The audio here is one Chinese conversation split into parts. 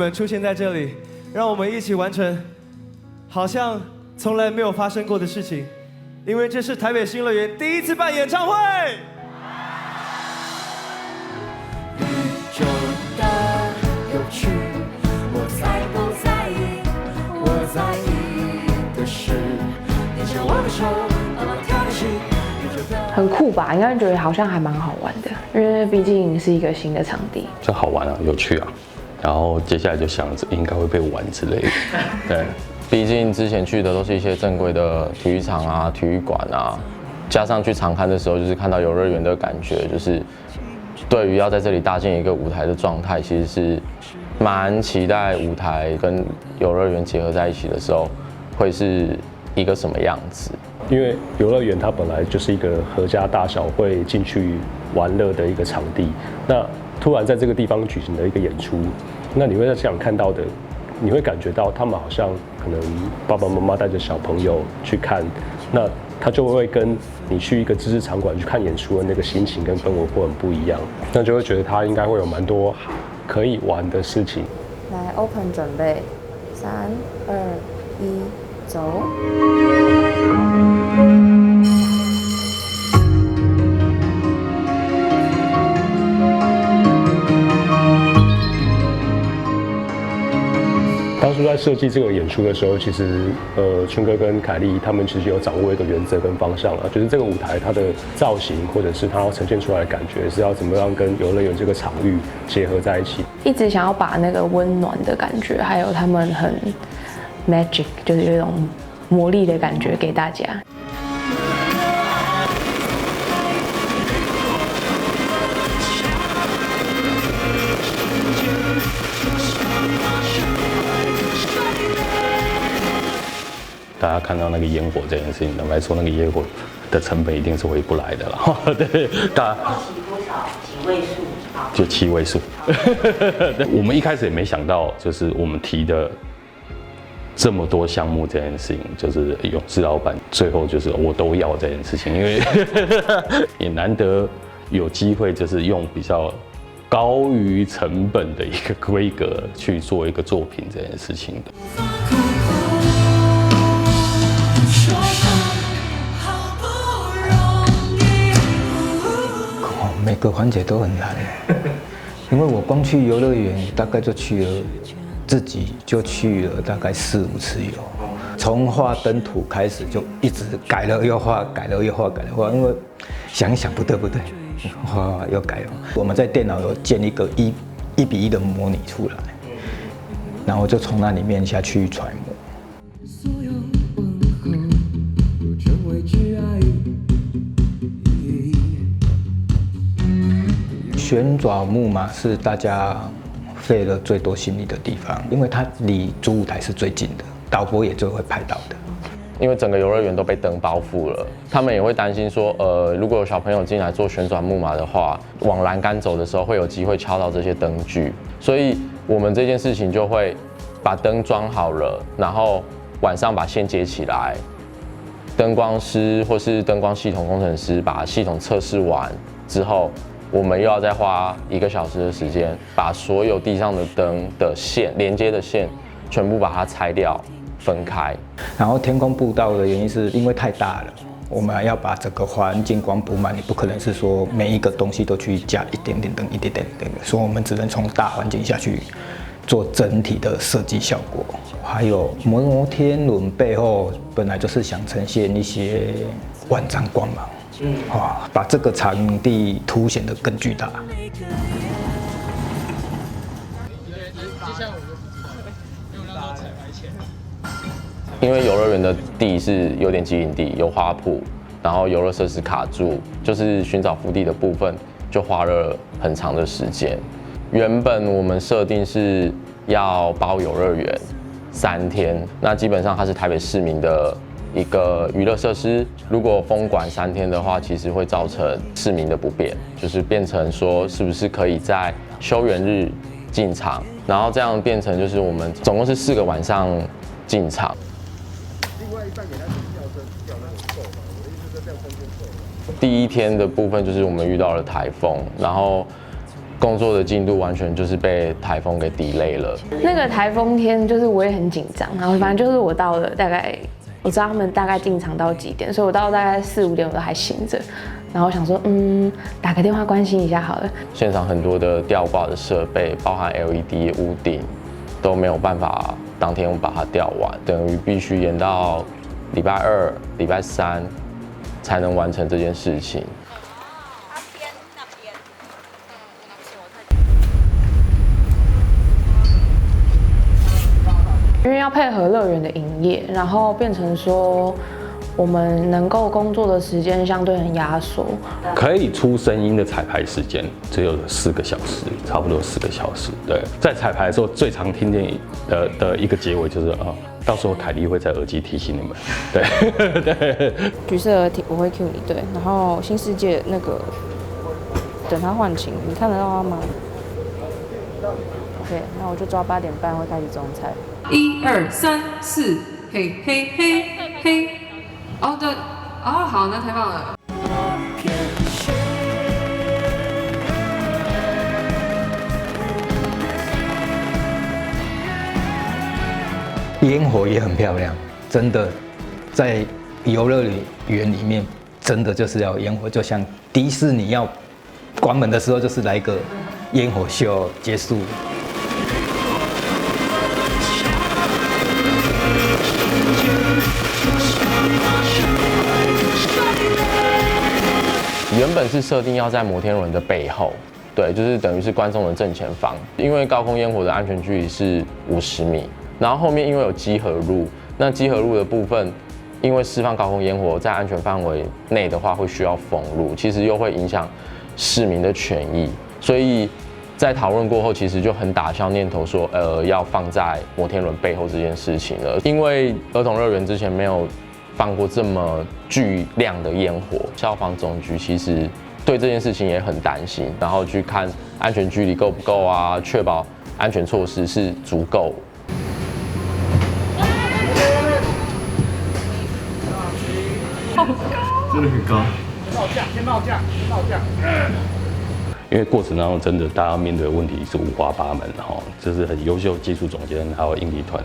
们出现在这里，让我们一起完成好像从来没有发生过的事情，因为这是台北新乐园第一次办演唱会。宇宙的有趣，我在不在意？我在意的是你牵我的手，慢慢跳起。很酷吧？应该觉得好像还蛮好玩的，因为毕竟是一个新的场地，就好玩啊，有趣啊。然后接下来就想着应该会被玩之类的，对。毕竟之前去的都是一些正规的体育场啊、体育馆啊，加上去常看的时候，就是看到游乐园的感觉，就是对于要在这里搭建一个舞台的状态，其实是蛮期待舞台跟游乐园结合在一起的时候，会是一个什么样子。因为游乐园它本来就是一个合家大小会进去玩乐的一个场地，那突然在这个地方举行了一个演出，那你会在现场看到的。你会感觉到他们好像可能爸爸妈妈带着小朋友去看，那他就会跟你去一个知识场馆去看演出的那个心情跟氛围会很不一样，那就会觉得他应该会有蛮多可以玩的事情。来 ，open 准备，3、2、1，走。当初在设计这个演出的时候，其实春哥跟凯莉他们其实有掌握一个原则跟方向了，就是这个舞台它的造型或者是它要呈现出来的感觉是要怎么样跟游乐园这个场域结合在一起。一直想要把那个温暖的感觉，还有他们很 magic， 就是有一种魔力的感觉给大家。大家看到那个烟火这件事情，坦白说，那个烟火的成本一定是回不来的了。对，大家多少几位数？就7位数。我们一开始也没想到，就是我们提的这么多项目这件事情，就是勇士老板最后就是我都要这件事情，因为也难得有机会，就是用比较高于成本的一个规格去做一个作品这件事情的。每个环节都很难，因为我光去游乐园大概就去了，自己就去了大概4、5次游，从画灯图开始就一直改了又画，改了又画，改了又画，因为想一想不对，画又改了。我们在电脑有建一个1比1的模拟出来，然后就从那里面下去揣摩。旋转木马是大家费了最多心力的地方，因为它离主舞台是最近的，导播也最会拍到的。因为整个游乐园都被灯包覆了，他们也会担心说，如果有小朋友进来做旋转木马的话，往栏杆走的时候会有机会敲到这些灯具，所以我们这件事情就会把灯装好了，然后晚上把线接起来，灯光师或是灯光系统工程师把系统测试完之后。我们又要再花1个小时的时间，把所有地上的灯的线连接的线全部把它拆掉、分开。然后天空步道的原因是因为太大了，我们要把整个环境光补满，你不可能是说每一个东西都去加一点点灯、一点点灯，所以我们只能从大环境下去做整体的设计效果。还有摩天轮背后本来就是想呈现一些万丈光芒。把这个场地凸显得更巨大。因为游乐园的地是有点基营地，有花圃，然后游乐设施卡住，就是寻找腹地的部分就花了很长的时间。原本我们设定是要包游乐园3天，那基本上它是台北市民的一个娱乐设施，如果封馆3天的话，其实会造成市民的不便，就是变成说是不是可以在休园日进场，然后这样变成就是我们总共是4个晚上进场。另外一半给他吊那种够嘛，我的意思是这样空间够。第1天的部分就是我们遇到了台风，然后工作的进度完全就是被台风给 delay 了。那个台风天就是我也很紧张，然后反正就是我到了大概，我知道他们大概进场到几点，所以我到大概4、5点我都还醒着，然后我想说打个电话关心一下好了。现场很多的吊挂的设备，包含 LED 屋顶都没有办法当天把它吊完，等于必须延到礼拜2、礼拜3才能完成这件事情。因为要配合乐园的营业，然后变成说我们能够工作的时间相对很压缩。可以出声音的彩排时间只有4个小时，差不多4个小时。对，在彩排的时候最常听见的一个结尾就是到时候凯莉会在耳机提醒你们。对对。橘色我会 cue 你，对，然后新世界那个等他换琴，你看得到他吗 ？OK， 那我就抓8点半会开始中彩。1、2、3、4，嘿嘿嘿嘿。哦对，哦好，那太棒了。烟火也很漂亮，真的，在游乐园里面，真的就是要烟火，就像迪士尼要关门的时候，就是来一个烟火秀结束。原本是设定要在摩天轮的背后，对，就是等于是观众的正前方，因为高空烟火的安全距离是50米，然后后面因为有集合路，那集合路的部分，因为释放高空烟火在安全范围内的话，会需要封路，其实又会影响市民的权益，所以在讨论过后，其实就很打消念头说，要放在摩天轮背后这件事情了，因为儿童乐园之前没有放过这么巨量的烟火，消防总局其实对这件事情也很担心，然后去看安全距离够不够啊，确保安全措施是足够。真的很高。先报价。因为过程当中真的大家面对的问题是五花八门就是很优秀技术总监还有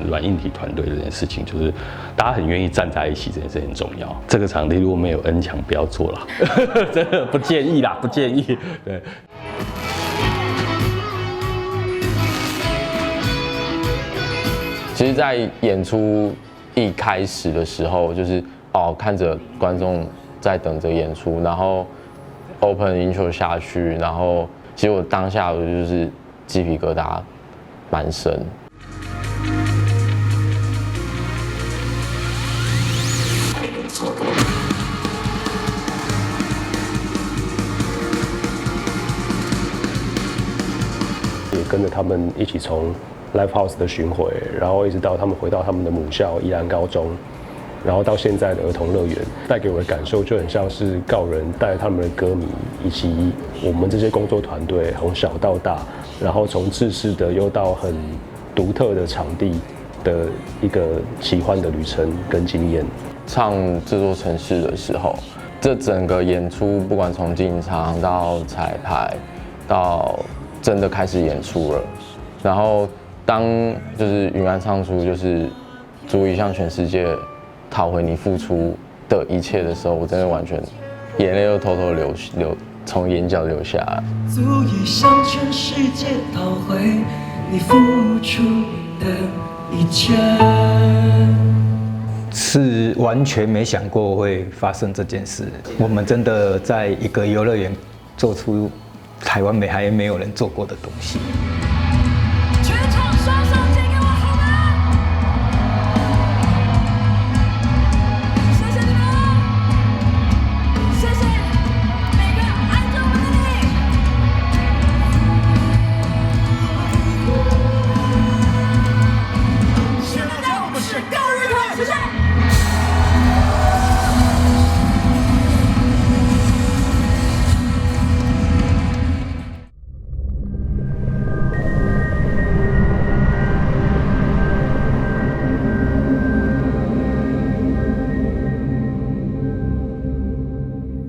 软硬体团队这件事情，就是大家很愿意站在一起，这件事很重要。这个场地如果没有恩墙，不要做了，真的不建议啦，不建议。对。其实，在演出一开始的时候，就是看着观众在等着演出，然后 open intro 下去，然后其实我当下我就是鸡皮疙瘩满身。也跟着他们一起从 Live House 的巡回，然后一直到他们回到他们的母校宜兰高中，然后到现在的儿童乐园，带给我的感受就很像是告人带他们的歌迷以及我们这些工作团队从小到大，然后从制式的又到很独特的场地的一个奇幻的旅程跟经验。唱这座城市的时候，这整个演出不管从进场到彩排，到真的开始演出了，然后当就是允安唱出就是足以向全世界讨回你付出的一切的时候，我真的完全眼泪又偷偷流从眼角流下来。足以向全世界讨回你付出的一切。是完全没想过会发生这件事。我们真的在一个游乐园做出台湾还没有人做过的东西。